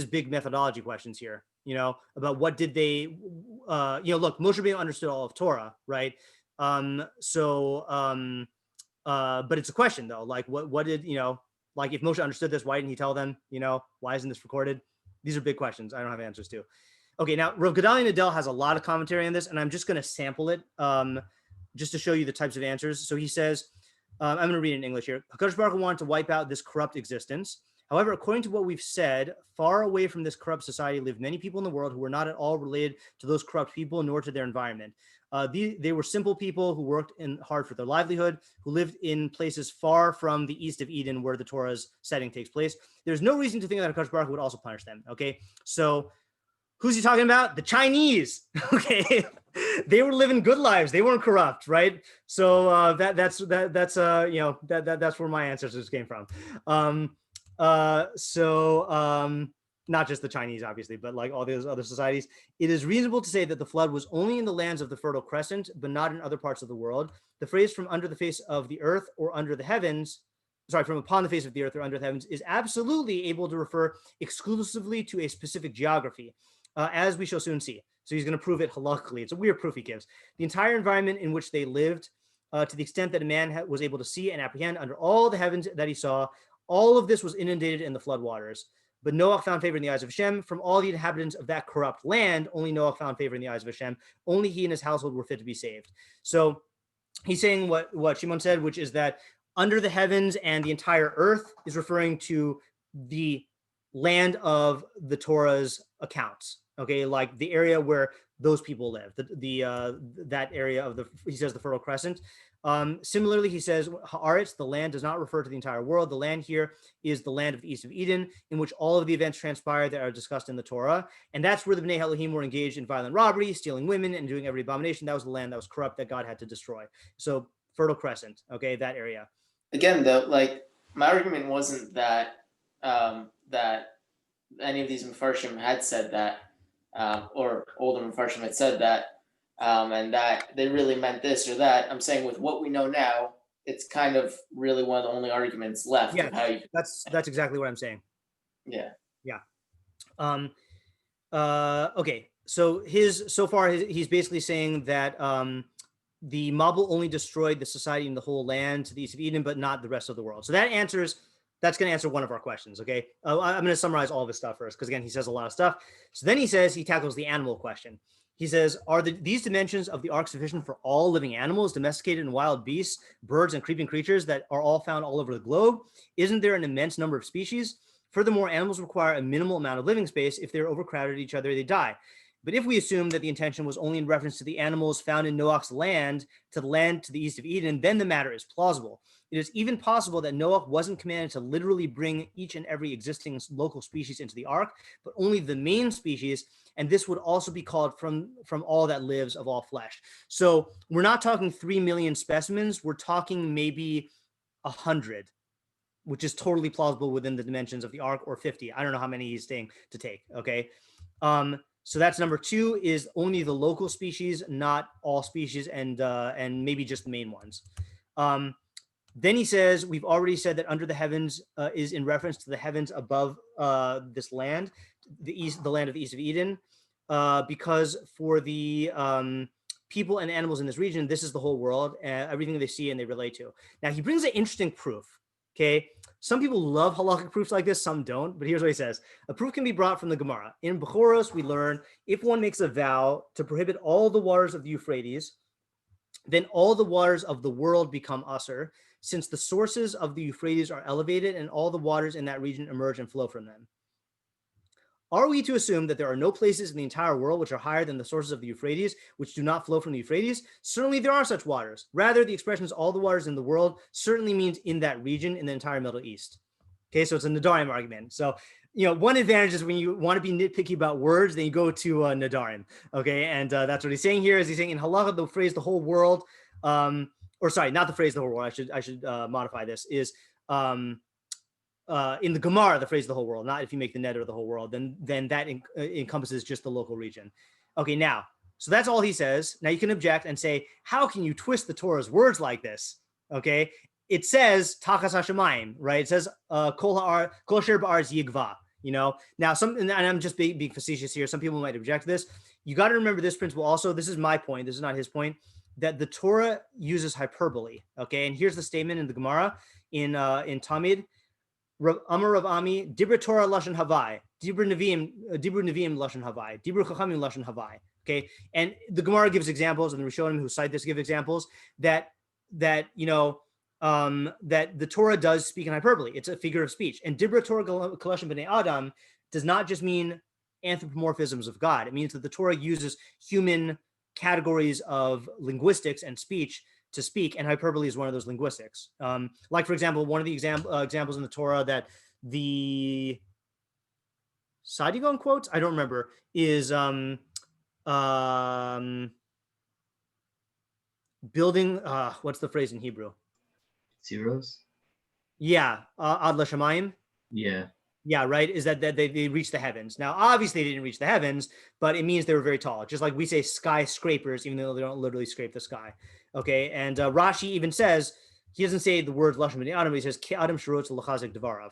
A: big methodology questions here. About what did they look, Moshe Rabbeinu understood all of Torah, right? But it's a question though, like what did like, if Moshe understood this, why didn't he tell them? Why isn't this recorded? These are big questions I don't have answers to. Okay, now Rav Gedalia Nadel has a lot of commentary on this, and I'm just going to sample it just to show you the types of answers. So he says, I'm going to read it in English here. HaKadosh Baruch Hu wanted to wipe out this corrupt existence. However, according to what we've said, far away from this corrupt society lived many people in the world who were not at all related to those corrupt people, nor to their environment. They were simple people who worked hard for their livelihood, who lived in places far from the east of Eden, where the Torah's setting takes place. There's no reason to think that HaKadosh Baruch Hu would also punish them. Okay, so who's he talking about? The Chinese. Okay, they were living good lives. They weren't corrupt, right? So that's where my answers came from. Not just the Chinese, obviously, but like all those other societies. It is reasonable to say that the flood was only in the lands of the Fertile Crescent, but not in other parts of the world. The phrase "from under the face of the earth or under the heavens," from upon the face of the earth or under the heavens, is absolutely able to refer exclusively to a specific geography, as we shall soon see. So he's going to prove it halakhically. It's a weird proof he gives. The entire environment in which they lived, to the extent that a man was able to see and apprehend under all the heavens that he saw, all of this was inundated in the flood waters. But Noach found favor in the eyes of Hashem. From all the inhabitants of that corrupt land, only Noach found favor in the eyes of Hashem. Only he and his household were fit to be saved. So he's saying what Shimon said, which is that under the heavens and the entire earth is referring to the land of the Torah's accounts. Okay, like the area where those people live, that area of he says the Fertile Crescent. Similarly, he says Haaretz, the land, does not refer to the entire world. The land here is the land of the east of Eden, in which all of the events transpired that are discussed in the Torah. And that's where the Bnei Elohim were engaged in violent robbery, stealing women, and doing every abomination. That was the land that was corrupt that God had to destroy. So Fertile Crescent, okay, that area.
D: Again, though, like, my argument wasn't that that any of these Mefarshim had said that, or older Mefarshim had said that, and that they really meant this or that. I'm saying with what we know now, it's kind of really one of the only arguments left.
A: Yeah,
D: of how you...
A: that's exactly what I'm saying.
D: Yeah.
A: Okay, so he's basically saying that the Mabul only destroyed the society in the whole land to the east of Eden, but not the rest of the world. So that's going to answer one of our questions. Okay, I'm going to summarize all of his stuff first, because again, he says a lot of stuff. So then he tackles the animal question. He says, are these dimensions of the ark sufficient for all living animals, domesticated and wild beasts, birds, and creeping creatures that are all found all over the globe? Isn't there an immense number of species? Furthermore, animals require a minimal amount of living space. If they're overcrowded each other, they die. But if we assume that the intention was only in reference to the animals found in Noach's land, to the east of Eden, then the matter is plausible. It is even possible that Noach wasn't commanded to literally bring each and every existing local species into the ark, but only the main species, and this would also be called from all that lives of all flesh. So we're not talking 3 million specimens, we're talking maybe 100, which is totally plausible within the dimensions of the ark, or 50. I don't know how many he's saying to take, okay? So that's number 2, is only the local species, not all species, and maybe just the main ones. Then he says, we've already said that under the heavens is in reference to the heavens above this land, the land of the east of Eden, because for the people and animals in this region, this is the whole world, everything they see and they relate to. Now, he brings an interesting proof, okay? Some people love halakhic proofs like this, some don't, but here's what he says. A proof can be brought from the Gemara. In Bechoros, we learn, if one makes a vow to prohibit all the waters of the Euphrates, then all the waters of the world become usher, since the sources of the Euphrates are elevated and all the waters in that region emerge and flow from them. Are we to assume that there are no places in the entire world which are higher than the sources of the Euphrates, which do not flow from the Euphrates? Certainly there are such waters. Rather, the expressions all the waters in the world certainly means in that region in the entire Middle East. Okay, so it's a Nadarim argument. So, one advantage is when you want to be nitpicky about words, then you go to Nadarim. Okay, and that's what he's saying here. Is he's saying in halacha the phrase the whole world, or sorry, not the phrase the whole world. I should modify this. Is in the Gemara, the phrase the whole world, not if you make the neder the whole world, then that encompasses just the local region. Okay, now, so that's all he says. Now you can object and say, how can you twist the Torah's words like this? Okay, it says Tachas Hashemayim, right? It says Kol Sher Ba'aretz Yigva. Now and I'm just being facetious here. Some people might object to this. You got to remember this principle also. This is my point. This is not his point. That the Torah uses hyperbole. Okay, and here's the statement in the Gemara in Tamid. Amar Rav Ami, Dibra Torah Lashon Havai, Dibra Neviim Lashon Havai, Dibra Chachamim Lashon Havai. Okay, and the Gemara gives examples, and the Rishonim who cite this give examples that the Torah does speak in hyperbole. It's a figure of speech, and Dibra Torah Kalashon B'nei Adam does not just mean anthropomorphisms of God. It means that the Torah uses human categories of linguistics and speech to speak, and hyperbole is one of those linguistics. Like, for example, one of the examples in the Torah that the Sadigon quotes, I don't remember, is building, what's the phrase in Hebrew?
C: Zeros?
A: Yeah, Ad Lashamayim.
C: Yeah.
A: Yeah, right, is that they reached the heavens. Now, obviously, they didn't reach the heavens, but it means they were very tall. Just like we say skyscrapers, even though they don't literally scrape the sky. Okay, and Rashi even says, he doesn't say the word Lashon B'nei Adam, he says, Ke Adam Shirotz L'chazik Devarav.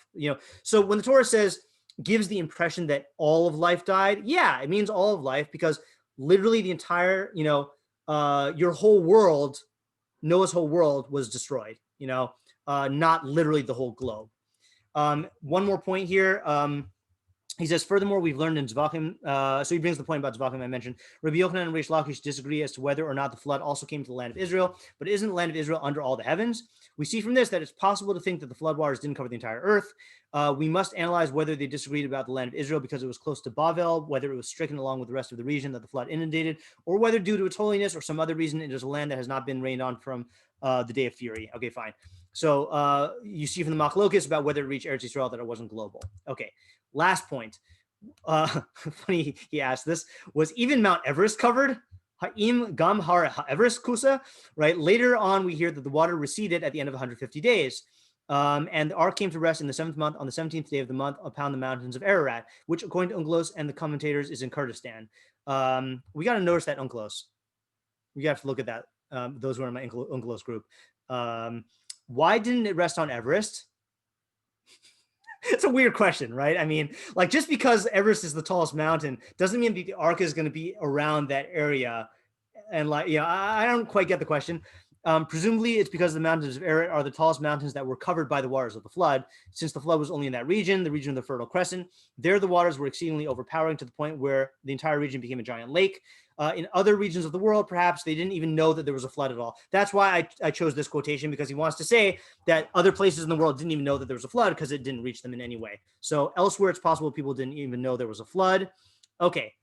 A: So when the Torah says, gives the impression that all of life died, yeah, it means all of life, because literally the entire, your whole world, Noah's whole world was destroyed, not literally the whole globe. One more point here. He says, furthermore, we've learned in Zvachim, so he brings the point about Zvachim I mentioned. Rabbi Yochanan and Reish Lakish disagree as to whether or not the flood also came to the land of Israel, but isn't the land of Israel under all the heavens? We see from this that it's possible to think that the flood waters didn't cover the entire earth. We must analyze whether they disagreed about the land of Israel because it was close to Bavel, whether it was stricken along with the rest of the region that the flood inundated, or whether due to its holiness or some other reason it is a land that has not been rained on from the day of fury. Okay, fine. So you see from the Machlokes about whether it reached Eretz Yisrael that it wasn't global. Okay, last point. Funny he asked this. Was even Mount Everest covered? Ha'im gam har Everest kusa? Right. Later on, we hear that the water receded at the end of 150 days. And the ark came to rest in the 7th month on the 17th day of the month upon the mountains of Ararat, which according to Unklos and the commentators is in Kurdistan. We got to notice that Unklos. We have to look at that. Those who are in my Unklos group. Why didn't it rest on Everest? It's a weird question, right? I mean, like, just because Everest is the tallest mountain doesn't mean that the ark is going to be around that area. And I don't quite get the question. Presumably it's because the mountains of Ararat are the tallest mountains that were covered by the waters of the flood. Since the flood was only in that region, the region of the Fertile Crescent, there the waters were exceedingly overpowering to the point where the entire region became a giant lake. In other regions of the world, perhaps they didn't even know that there was a flood at all. That's why I chose this quotation, because he wants to say that other places in the world didn't even know that there was a flood because it didn't reach them in any way. So elsewhere, it's possible people didn't even know there was a flood. Okay.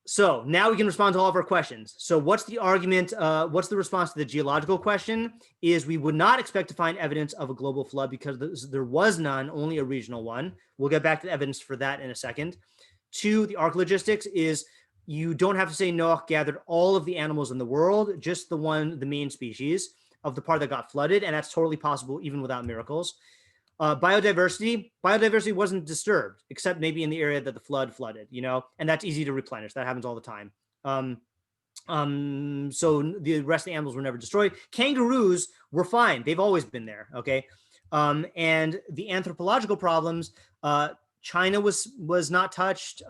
A: So now we can respond to all of our questions. So what's the argument? What's the response to the geological question? Is we would not expect to find evidence of a global flood because there was none, only a regional one. We'll get back to the evidence for that in a second. 2, the Ark Logistics is you don't have to say Noach gathered all of the animals in the world, just the main species of the part that got flooded, and that's totally possible even without miracles. Biodiversity wasn't disturbed, except maybe in the area that the flood flooded, and that's easy to replenish. That happens all the time. So the rest of the animals were never destroyed. Kangaroos were fine. They've always been there, okay? And the anthropological problems, China was not touched.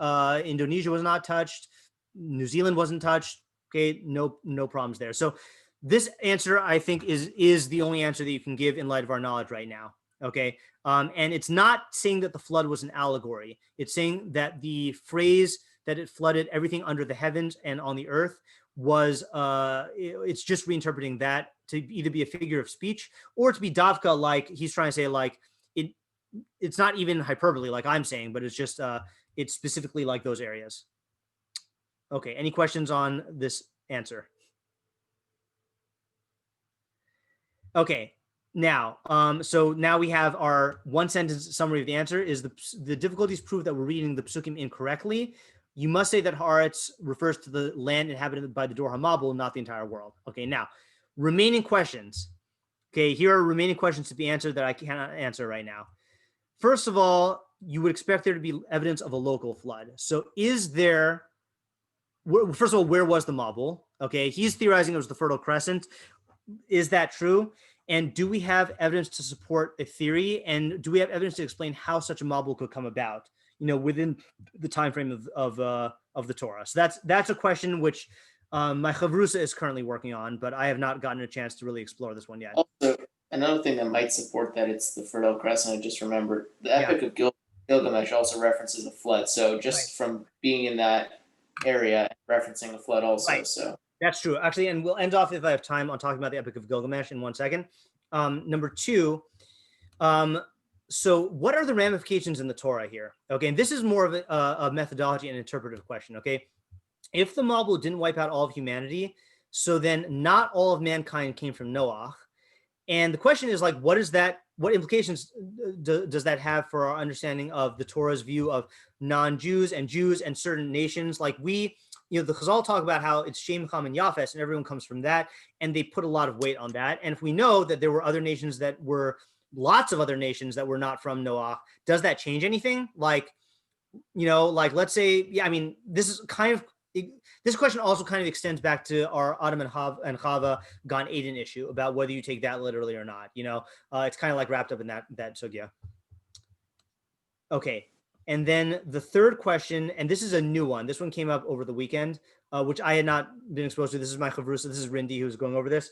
A: Indonesia was not touched. New Zealand wasn't touched. Okay, no problems there. So this answer, I think, is the only answer that you can give in light of our knowledge right now. Okay, and it's not saying that the flood was an allegory. It's saying that the phrase that it flooded everything under the heavens and on the earth was it's just reinterpreting that to either be a figure of speech or to be davka, like he's trying to say, like it's not even hyperbole like I'm saying, but it's just it's specifically like those areas. Okay, any questions on this answer? Okay, now, so now we have our one sentence summary of the answer is the difficulties prove that we're reading the psukim incorrectly. You must say that Haaretz refers to the land inhabited by the Dor HaMabul, not the entire world. Okay, now, remaining questions. Okay, here are remaining questions to be answered that I cannot answer right now. First of all, you would expect there to be evidence of a local flood. So is there, first of all, where was the Mabul? Okay, he's theorizing it was the Fertile Crescent. Is that true? And do we have evidence to support a theory? And do we have evidence to explain how such a Mabul could come about, within the time frame of the Torah? So that's a question which my chavrusa is currently working on, but I have not gotten a chance to really explore this one yet.
D: Also, another thing that might support that it's the Fertile Crescent, I just remembered, the Epic of Gilgamesh also references a flood. So just from being in that area, referencing a flood also. So
A: that's true, actually, and we'll end off if I have time on talking about the Epic of Gilgamesh in 1 second. Number two, so what are the ramifications in the Torah here? Okay, and this is more of a methodology and interpretive question. Okay, if the Mabul didn't wipe out all of humanity, so then not all of mankind came from Noach. And the question is like, what implications does that have for our understanding of the Torah's view of non-Jews and Jews and certain nations? Like the Chazal talk about how it's Shem, Ham, and Yafes, and everyone comes from that, and they put a lot of weight on that. And if we know that there were other nations that were, lots of other nations that were not from Noach, does that change anything? Like, let's say, this question also kind of extends back to our Adam and Chava Gan Eden issue about whether you take that literally or not. It's kind of like wrapped up in that sugya. Okay, and then the third question, and this is a new one. This one came up over the weekend, which I had not been exposed to. This is my chavrusa. This is Rindy who's going over this.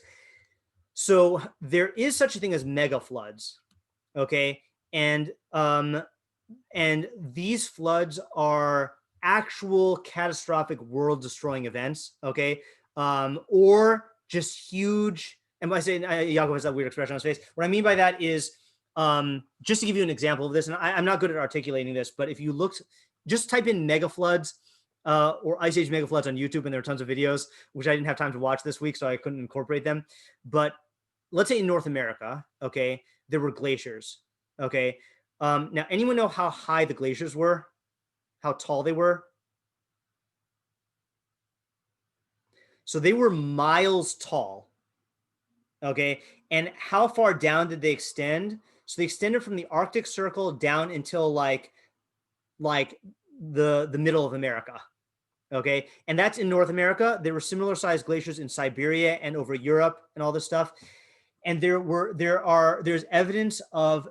A: So there is such a thing as mega floods. Okay, and these floods are actual catastrophic world-destroying events, okay, or just huge. And by saying Yaakov has that weird expression on his face, what I mean by that is, just to give you an example of this, and I'm not good at articulating this, but if you looked, just type in mega floods or Ice Age mega floods on YouTube, and there are tons of videos, which I didn't have time to watch this week, so I couldn't incorporate them. But let's say in North America, okay, there were glaciers, okay. Now, anyone know how high the glaciers were? How tall they were? So they were miles tall, okay? And how far down did they extend? So they extended from the Arctic Circle down until like the middle of America, okay? And that's in North America. There were similar sized glaciers in Siberia and over Europe and all this stuff. And there's evidence of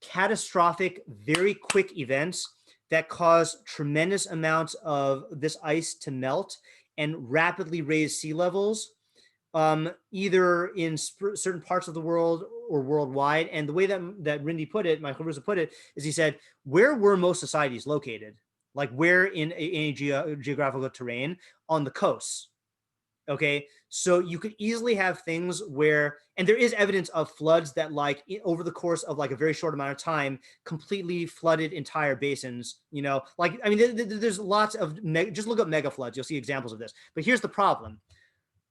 A: catastrophic, very quick events that cause tremendous amounts of this ice to melt and rapidly raise sea levels, either in certain parts of the world or worldwide. And the way that Rindy put it, my chavrusa put it, is he said, where were most societies located? Like where in a geographical terrain? On the coasts. Okay, so you could easily have things where, and there is evidence of floods that like over the course of like a very short amount of time completely flooded entire basins, there's lots of, just look up mega floods, you'll see examples of this. But here's the problem.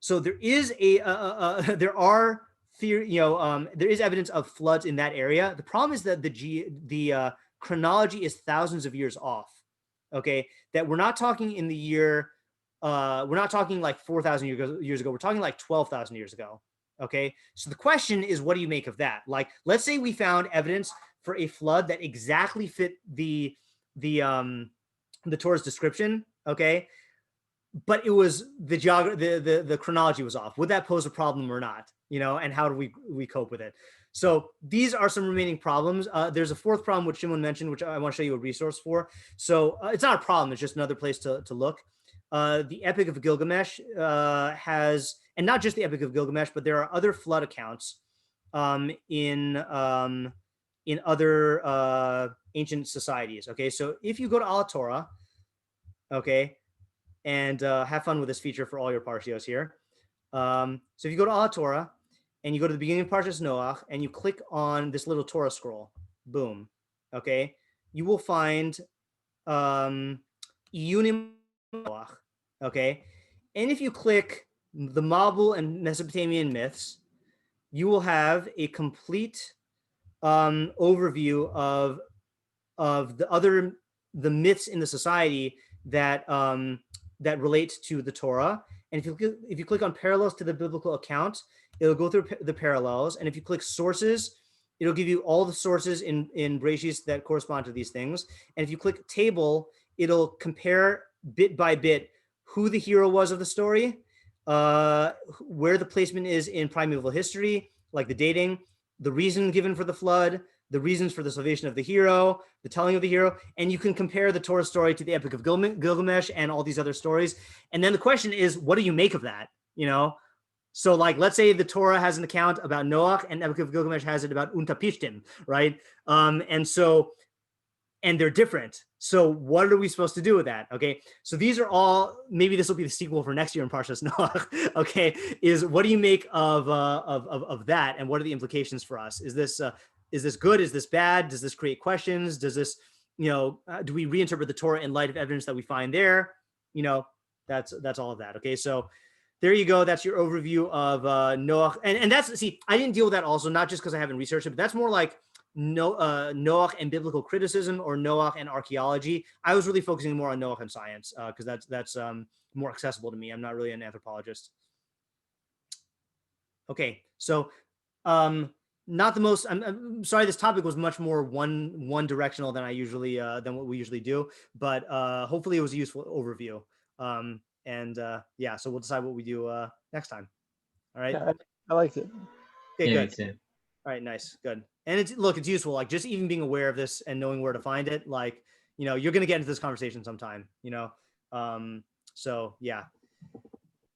A: So there is there is evidence of floods in that area. The problem is that the chronology is thousands of years off, okay, that we're not talking in the year, we're not talking like 4,000 years ago. We're talking like 12,000 years ago. Okay. So the question is, what do you make of that? Like, let's say we found evidence for a flood that exactly fit the Torah's description. Okay. But it was the chronology was off. Would that pose a problem or not? And how do we cope with it? So these are some remaining problems. There's a fourth problem, which Shimon mentioned, which I want to show you a resource for. So it's not a problem. It's just another place to look. The Epic of Gilgamesh has, and not just the Epic of Gilgamesh, but there are other flood accounts in other ancient societies. Okay, so if you go to Altura, okay, and have fun with this feature for all your parshios here. So if you go to Altura and you go to the beginning of Parashas Noach and you click on this little Torah scroll, boom, okay, you will find Iyunim Noach, okay? And if you click the Mabul and Mesopotamian myths, you will have a complete overview of the myths in the society that that relate to the Torah. And if you click on parallels to the biblical account, it'll go through the parallels. And if you click sources, it'll give you all the sources in Bereshit that correspond to these things. And if you click table, it'll compare bit by bit who the hero was of the story, where the placement is in primeval history, like the dating, the reason given for the flood, the reasons for the salvation of the hero, the telling of the hero, and you can compare the Torah story to the Epic of Gilgamesh and all these other stories. And then the question is, what do you make of that? You know, so like, let's say the Torah has an account about Noach and Epic of Gilgamesh has it about Untapishtim, right? And they're different. So what are we supposed to do with that? Okay, so these are all, maybe this will be the sequel for next year in Parashas Noach. Okay, is what do you make of that, and what are the implications for us? Is this good? Is this bad? Does this create questions? Does this, do we reinterpret the Torah in light of evidence that we find there? That's all of that. Okay, so there you go. That's your overview of Noach, and that's, see, I didn't deal with that also, not just because I haven't researched it, but that's more like Noach and biblical criticism, or Noach and archaeology. I was really focusing more on Noach and science because that's more accessible to me. I'm not really an anthropologist. Okay, so not the most. I'm sorry. This topic was much more one directional than I usually than what we usually do, but hopefully it was a useful overview. Yeah, so we'll decide what we do next time. All right.
B: Yeah, I liked it.
A: Okay,
C: Yeah,
A: good. All right, nice, good. And it's useful, like just even being aware of this and knowing where to find it. Like, you're gonna get into this conversation sometime. So yeah.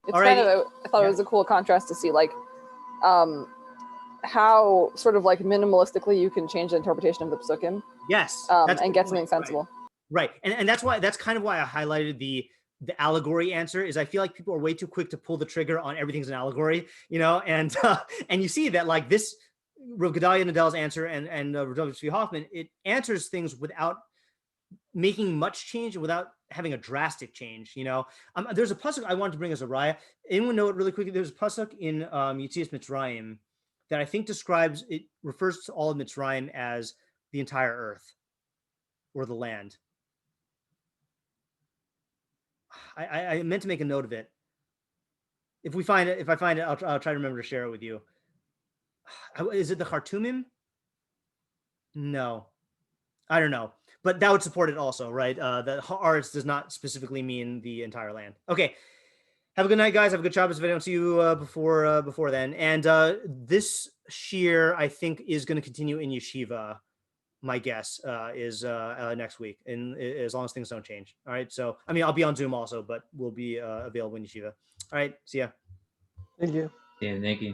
H: It's
A: All right.
H: I thought it was a cool contrast to see like how sort of like minimalistically you can change the interpretation of the psukim.
A: Yes.
H: And get something sensible.
A: Right. And that's kind of why I highlighted the allegory answer. Is I feel like people are way too quick to pull the trigger on everything's an allegory, and you see that like this Rav Gedalia Nadel's answer and Rav W. Hoffman, it answers things without making much change and without having a drastic change. There's a pasuk I wanted to bring as a raya. Anyone know it really quickly? There's a pasuk in Yetzias Mitzrayim that I think refers to all of Mitzrayim as the entire earth or the land. I meant to make a note of it. If I find it, I'll try to remember to share it with you. Is it the Khartoumim? No, I don't know, but that would support it also, right? The Haaretz does not specifically mean the entire land. Okay, have a good night, guys. Have a good Shabbos if I don't see you before then. And this shiur, I think, is going to continue in yeshiva. My guess is next week, and as long as things don't change. All right, so I mean, I'll be on Zoom also, but we'll be available in yeshiva. All right, see ya.
B: Thank you.
C: Yeah, thank you.